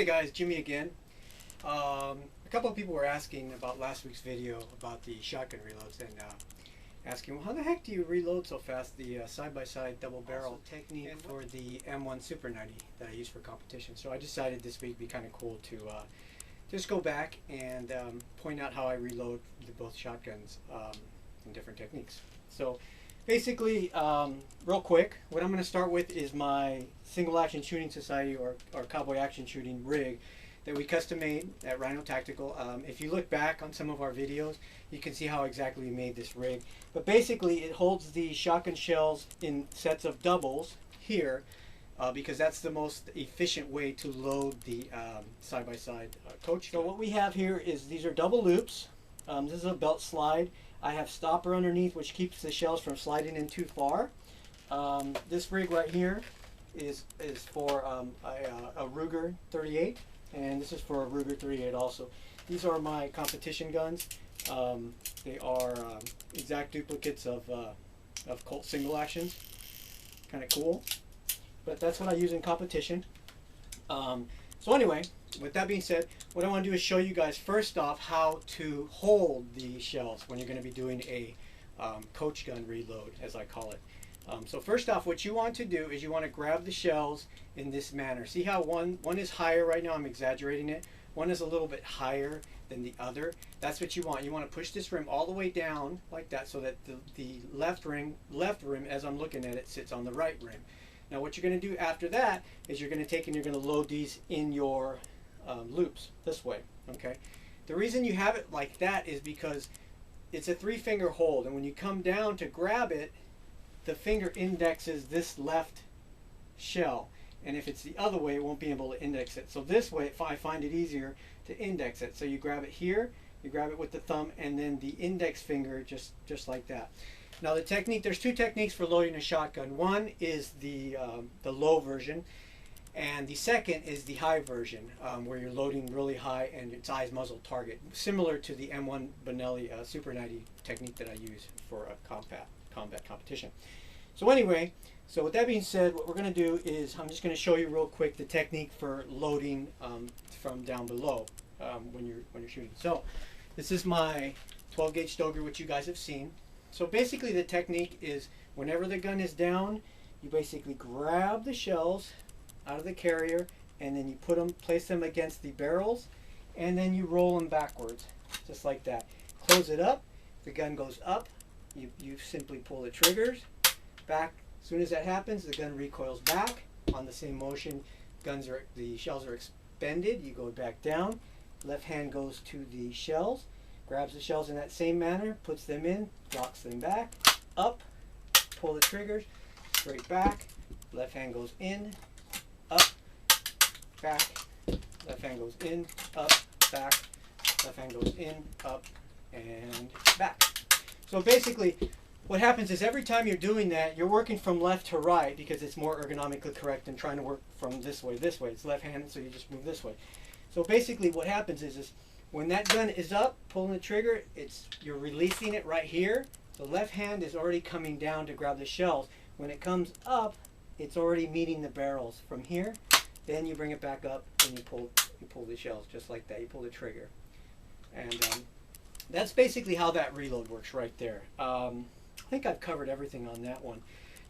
guys, Jimmy again. A couple of people were asking about last week's video about the shotgun reloads and asking, well, how the heck do you reload so fast the side-by-side double barrel technique for the M1 Super 90 that I use for competition? So I decided this week would be kind of cool to just go back and point out how I reload both shotguns in different techniques. So basically, real quick, what I'm going to start with is my single action shooting society or cowboy action shooting rig that we custom made at Rhino Tactical. If you look back on some of our videos, you can see how exactly we made this rig. But basically, it holds the shotgun shells in sets of doubles here because that's the most efficient way to load the side-by-side coach. So what we have here is these are double loops. This is a belt slide. I have stopper underneath, which keeps the shells from sliding in too far. This rig right here is for a Ruger 38, and this is for a Ruger 38 also. These are my competition guns. They are exact duplicates of Colt single actions. Kind of cool, but that's what I use in competition. So anyway, with that being said, what I want to do is show you guys first off how to hold the shells when you're going to be doing a coach gun reload, as I call it. So first off, what you want to do is you want to grab the shells in this manner. See how one is higher right now? I'm exaggerating it. One is a little bit higher than the other. That's what you want. You want to push this rim all the way down like that so that the left rim, as I'm looking at it, sits on the right rim. Now what you're going to do after that is you're going to take and you're going to load these in your loops this way. Okay. The reason you have it like that is because it's a 3-finger hold, and when you come down to grab it, the finger indexes this left shell, and if it's the other way, it won't be able to index it. So this way, I find it easier to index it. So you grab it here, you grab it with the thumb, and then the index finger just like that. Now the technique, there's 2 techniques for loading a shotgun. One is the low version, and the second is the high version, where you're loading really high and it's eyes muzzle target, similar to the M1 Benelli Super 90 technique that I use for a combat competition. So anyway, so with that being said, what we're going to do is I'm just going to show you real quick the technique for loading from down below when you're shooting. So this is my 12 gauge Stoker, which you guys have seen. So basically the technique is whenever the gun is down, you basically grab the shells out of the carrier and then you place them against the barrels, and then you roll them backwards just like that. Close it up. The gun goes up. You simply pull the triggers back. As soon as that happens, the gun recoils back on the same motion. The shells are expended. You go back down. Left hand goes to the shells, grabs the shells in that same manner, puts them in, locks them back, up, pull the triggers, straight back. Left hand goes in, up, back. Left hand goes in, up, back. Left hand goes in, up, and back. So basically, what happens is every time you're doing that, you're working from left to right because it's more ergonomically correct than trying to work from this way. It's left-handed, so you just move this way. So basically, what happens is when that gun is up, pulling the trigger, you're releasing it right here. The left hand is already coming down to grab the shells. When it comes up, it's already meeting the barrels from here. Then you bring it back up and you pull the shells just like that. You pull the trigger, and that's basically how that reload works right there. I think I've covered everything on that one.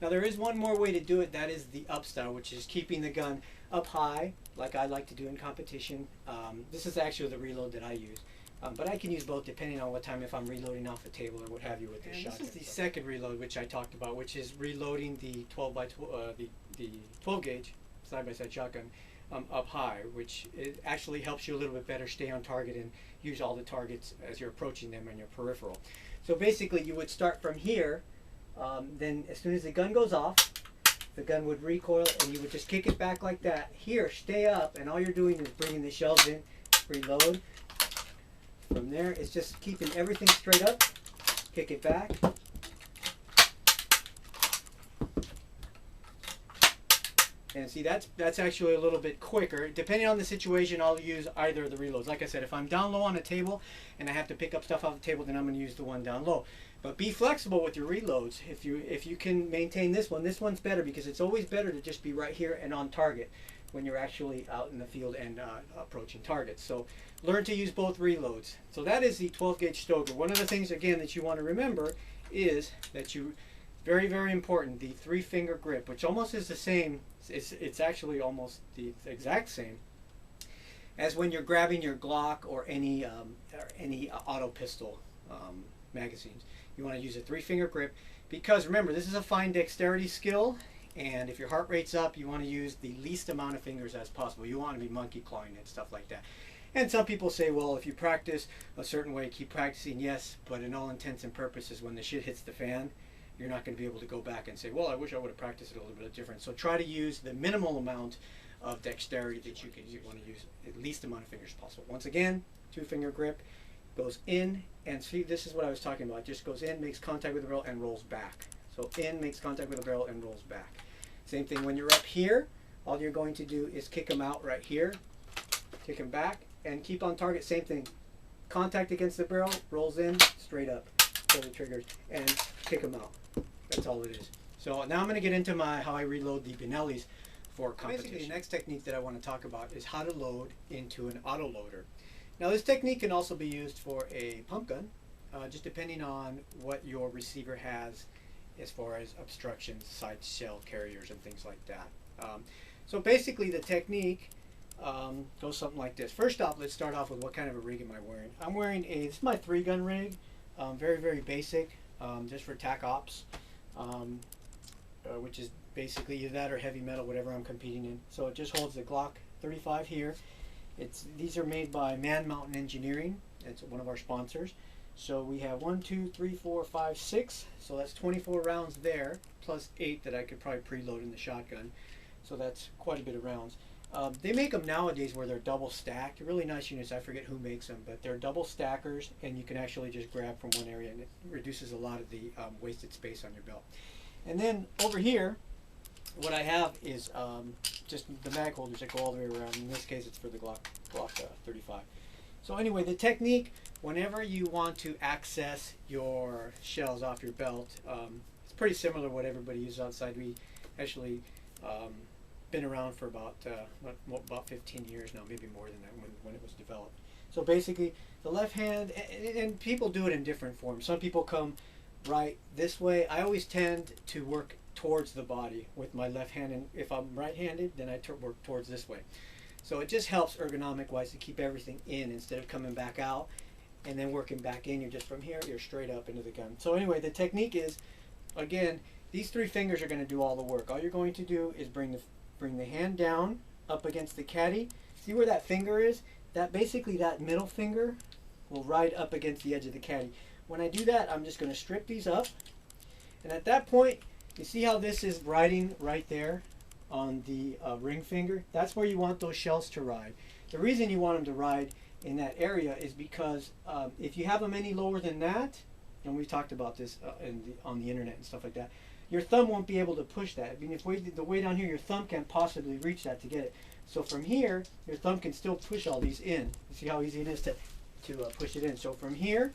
Now there is one more way to do it. That is the up style, which is keeping the gun up high, like I like to do in competition. This is actually the reload that I use, but I can use both depending on what time, if I'm reloading off a table or what have you with the shotgun. This is the second reload, which I talked about, which is reloading the 12 gauge side-by-side shotgun up high, which it actually helps you a little bit better stay on target and use all the targets as you're approaching them on your peripheral. So basically you would start from here, then as soon as the gun goes off, the gun would recoil and you would just kick it back like that. Here, stay up, and all you're doing is bringing the shells in, reload. From there, it's just keeping everything straight up, kick it back. And see, that's actually a little bit quicker. Depending on the situation, I'll use either of the reloads. Like I said, if I'm down low on a table and I have to pick up stuff off the table, then I'm going to use the one down low. But be flexible with your reloads. If you can maintain this one's better because it's always better to just be right here and on target. when you're actually out in the field and approaching targets. So learn to use both reloads. So that is the 12 gauge Stoker. One of the things again that you want to remember is that very, very important, the 3-finger grip, which almost is the same, it's actually almost the exact same as when you're grabbing your Glock or any auto pistol magazines. You want to use a 3-finger grip because remember, this is a fine dexterity skill, and if your heart rate's up, you want to use the least amount of fingers as possible. You want to be monkey clawing it, stuff like that. And some people say, well, if you practice a certain way, keep practicing. Yes, but in all intents and purposes, when the shit hits the fan, you're not going to be able to go back and say, well, I wish I would have practiced it a little bit different. So try to use the minimal amount of dexterity that you can. You want to use the least amount of fingers possible. Once again, 2-finger grip, goes in, and see, this is what I was talking about. It just goes in, makes contact with the barrel, and rolls back. So in, makes contact with the barrel, and rolls back. Same thing when you're up here. All you're going to do is kick them out right here, kick them back, and keep on target. Same thing. Contact against the barrel, rolls in, straight up, pull the triggers, and kick them out. That's all it is. So now I'm going to get into how I reload the Benellis for competition. Basically, the next technique that I want to talk about is how to load into an autoloader. Now this technique can also be used for a pump gun, just depending on what your receiver has as far as obstructions, side shell carriers, and things like that. So basically the technique goes something like this. First off, let's start off with what kind of a rig am I wearing. I'm wearing this is my 3-gun rig, very, very basic, just for tac ops, which is basically either that or heavy metal, whatever I'm competing in. So it just holds the Glock 35 here. These are made by Man Mountain Engineering. It's one of our sponsors. So we have 1, 2, 3, 4, 5, 6. So that's 24 rounds there, plus 8 that I could probably preload in the shotgun. So that's quite a bit of rounds. They make them nowadays where they're double stacked. Really nice units. I forget who makes them, but they're double stackers, and you can actually just grab from one area, and it reduces a lot of the wasted space on your belt. And then over here, what I have is just the mag holders that go all the way around. In this case, it's for the Glock 35. So anyway, the technique, whenever you want to access your shells off your belt, it's pretty similar to what everybody uses outside. We actually been around for about 15 years now, maybe more than that when it was developed. So basically, the left hand, and people do it in different forms. Some people come right this way. I always tend to work towards the body with my left hand, and if I'm right-handed, then I work towards this way. So it just helps ergonomic-wise to keep everything in instead of coming back out and then working back in. You're just from here, you're straight up into the gun. So anyway, the technique is, again, these 3 fingers are going to do all the work. All you're going to do is bring the hand down up against the caddy. See where that finger is? Basically that middle finger will ride up against the edge of the caddy. When I do that, I'm just going to strip these up, and at that point, you see how this is riding right there on the ring finger? That's where you want those shells to ride. The reason you want them to ride in that area is because if you have them any lower than that, and we've talked about this on the internet and stuff like that, your thumb won't be able to push that. I mean, the way down here, your thumb can't possibly reach that to get it. So from here, your thumb can still push all these in. You see how easy it is to push it in. So from here,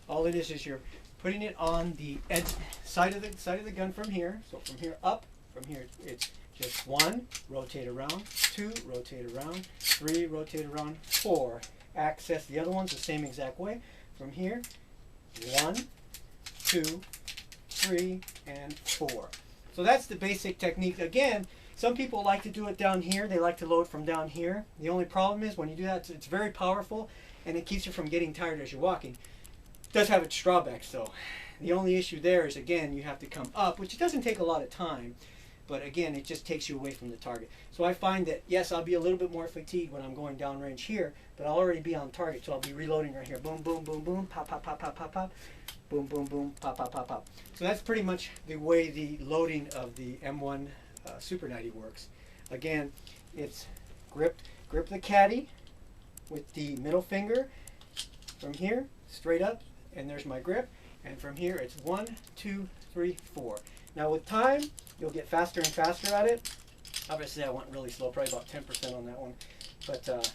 all it is you're putting it on the edge side of the gun from here. So from here up, from here it's just 1, rotate around, 2, rotate around, 3, rotate around, 4. Access the other ones the same exact way. From here, 1, 2, 3, and 4. So that's the basic technique. Again, some people like to do it down here. They like to load from down here. The only problem is when you do that, it's very powerful, and it keeps you from getting tired as you're walking. It does have its drawbacks though. The only issue there is, again, you have to come up, which doesn't take a lot of time, but again, it just takes you away from the target. So I find that, yes, I'll be a little bit more fatigued when I'm going downrange here, but I'll already be on target, so I'll be reloading right here. Boom, boom, boom, boom, pop, pop, pop, pop, pop, pop, boom, boom, boom, pop, pop, pop, pop. So that's pretty much the way the loading of the M1 Super 90 works. Again, it's grip the caddy with the middle finger from here, straight up, and there's my grip. And from here, it's 1, 2, 3, 4. Now with time, you'll get faster and faster at it. Obviously, I went really slow, probably about 10% on that one. But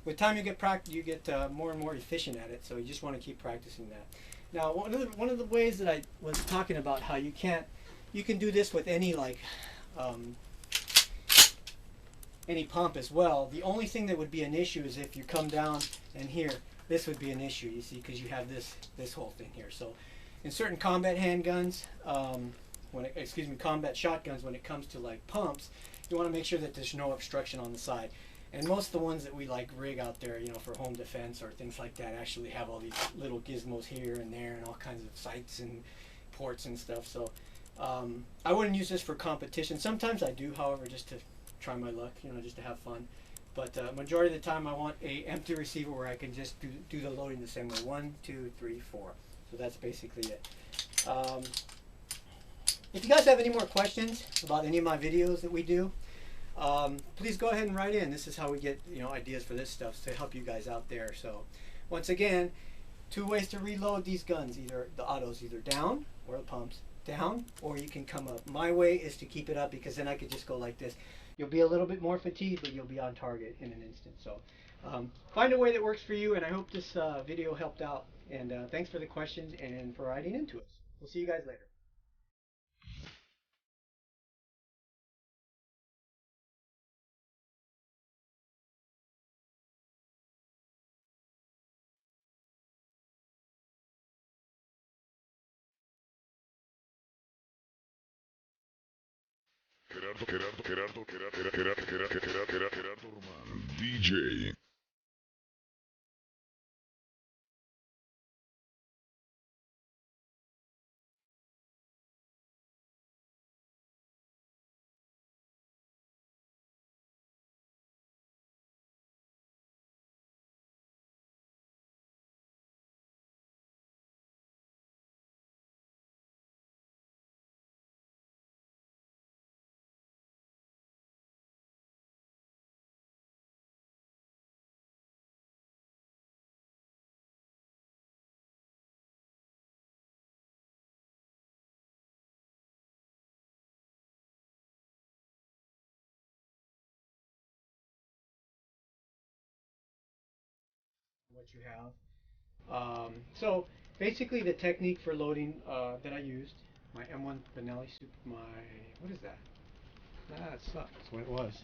with time, you get more and more efficient at it. So you just want to keep practicing that. Now, one of the ways that I was talking about how you can do this with any any pump as well. The only thing that would be an issue is if you come down and here, this would be an issue, you see, because you have this whole thing here. So in certain combat handguns, combat shotguns, when it comes to like pumps, you want to make sure that there's no obstruction on the side. And most of the ones that we like rig out there, for home defense or things like that, actually have all these little gizmos here and there and all kinds of sights and ports and stuff. So I wouldn't use this for competition. Sometimes I do, however, just to try my luck, just to have fun. But majority of the time I want a empty receiver where I can just do the loading the same way. 1, 2, 3, 4. So that's basically it. If you guys have any more questions about any of my videos that we do, please go ahead and write in. This is how we get ideas for this stuff to help you guys out there. So once again, 2 ways to reload these guns: either the autos, either down, or the pumps down, or you can come up. My way is to keep it up, because then I could just go like this. You'll be a little bit more fatigued, but you'll be on target in an instant. So find a way that works for you, and I hope this video helped out. And thanks for the questions and for writing into us. We'll see you guys later. Gerardo Román, DJ. What you have. So basically, the technique for loading that I used, my M1 Benelli Super, what is that? Ah, it sucks. That's what it was.